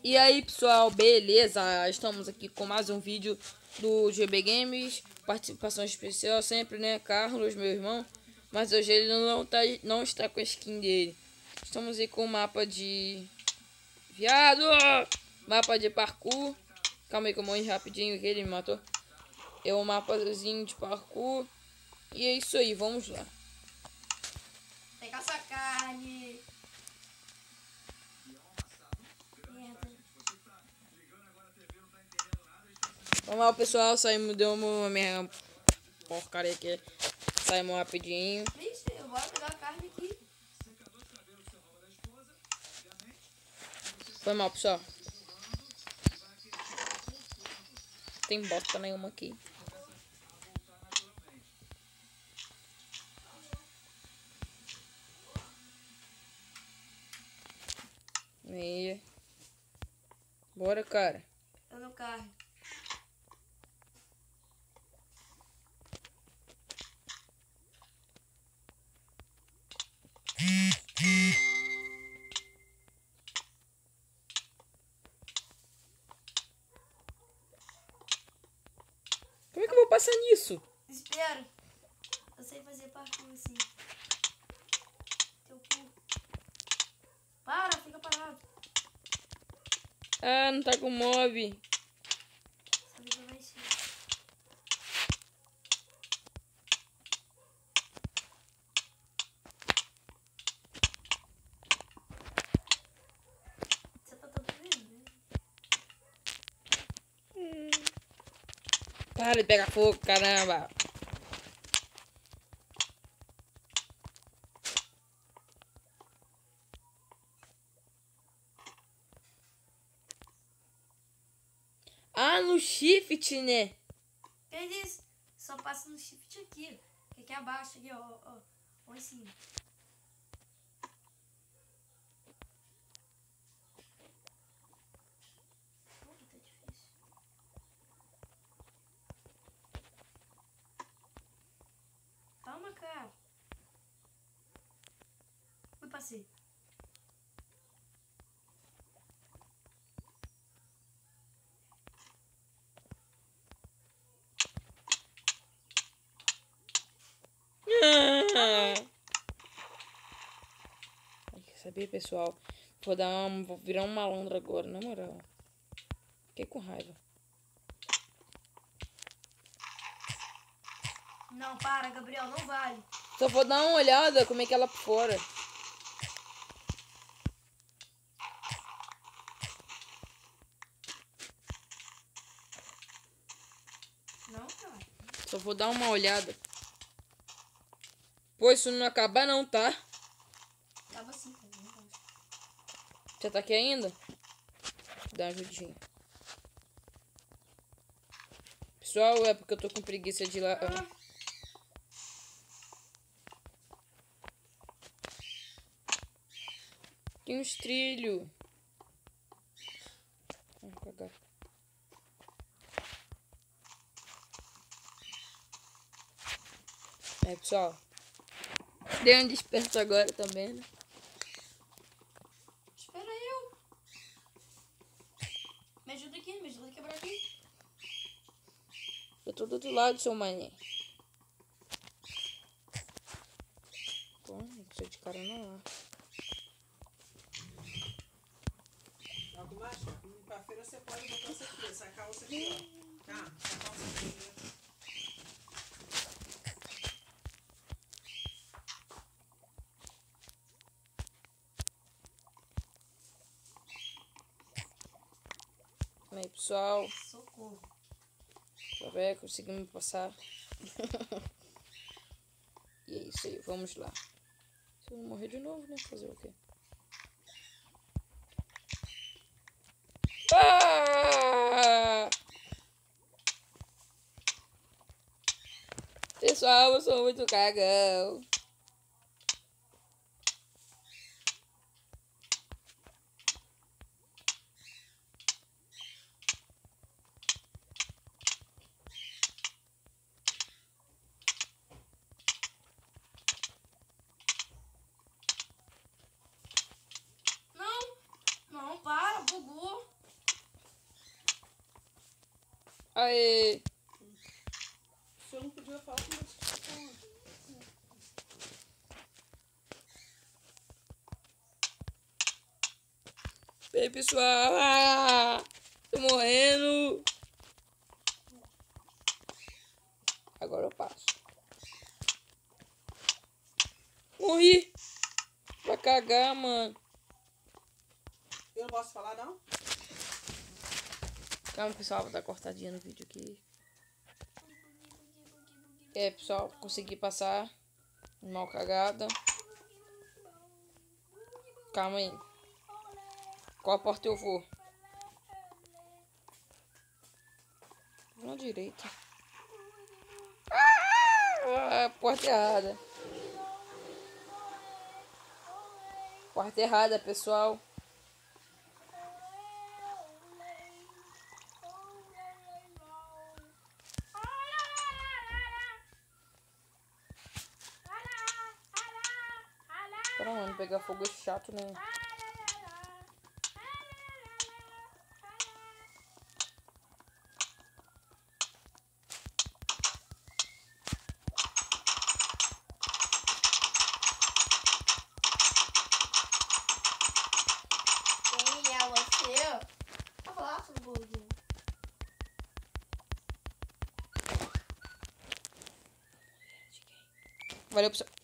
E aí, pessoal, beleza? Estamos aqui com mais um vídeo do GB Games. Participação especial sempre, né? Carlos, meu irmão. Mas hoje ele não está com a skin dele. Estamos aí com o mapa de... Viado! Mapa de parkour. Calma aí que eu morri rapidinho que ele me matou. É um mapazinho de parkour. E é isso aí, vamos lá. Pegar sua carne. Vamos lá, pessoal. Saímos, deu uma minha porcaria aqui. Saímos rapidinho. Vixe, eu vou pegar a carne aqui. Foi mal, pessoal. Tem bosta nenhuma aqui. E... Bora, cara. Eu no carro. Como é que eu vou passar nisso? Espera. Eu sei fazer parkour assim. Teu cu. Para, fica parado. Ah, não tá com mob. Essa vida vai ser. Você tá todo vendo, né? Para de pegar fogo, caramba. Ah, no shift, né? Que isso? Só passa no shift aqui. Que aqui abaixo, aqui, ó. Ó em cima. Tá difícil. Calma, cara. Fui, passei. Quer saber, pessoal? Vou virar um malandro agora, na moral. Fiquei com raiva. Não, para, Gabriel, não vale. Só vou dar uma olhada como é que ela por fora. Não, cara. Só vou dar uma olhada. Pô, isso não acabar não, tá? Acaba assim, cara. Já tá aqui ainda? Dá uma ajudinha. Pessoal, é porque eu tô com preguiça de ir lá. Tem uns trilhos. Vamos cagar. É, pessoal. Dei um desperto agora também, né? Espera eu. Me ajuda a quebrar aqui. Eu tô do outro lado, seu mané. Pô, não precisa de cara não. Algo mais? Pra feira você pode botar essa aqui, essa calça aqui, ó. Tá? Essa calça aqui. Aí, pessoal. Socorro. Pra ver, conseguimos passar. E é isso aí, vamos lá. Se eu não morrer de novo, né? Fazer o quê? Ah! Pessoal, eu sou muito cagão. Não, para, bugou. Aê! Se eu não podia falar, como é que você fala? E aí, pessoal? Ah, tô morrendo. Agora eu passo. Morri. Vai cagar, mano. Eu não posso falar, não? Calma, pessoal. Vou dar cortadinha no vídeo aqui. É, pessoal. Consegui passar. Mal cagada. Calma aí. Qual porta eu vou? Vou na direita. Ah, porta errada. Porta errada, pessoal. Para, mano, pegar fogo é chato, né? Quem é você? Vou falar sobre o gordinho. Valeu, pessoal.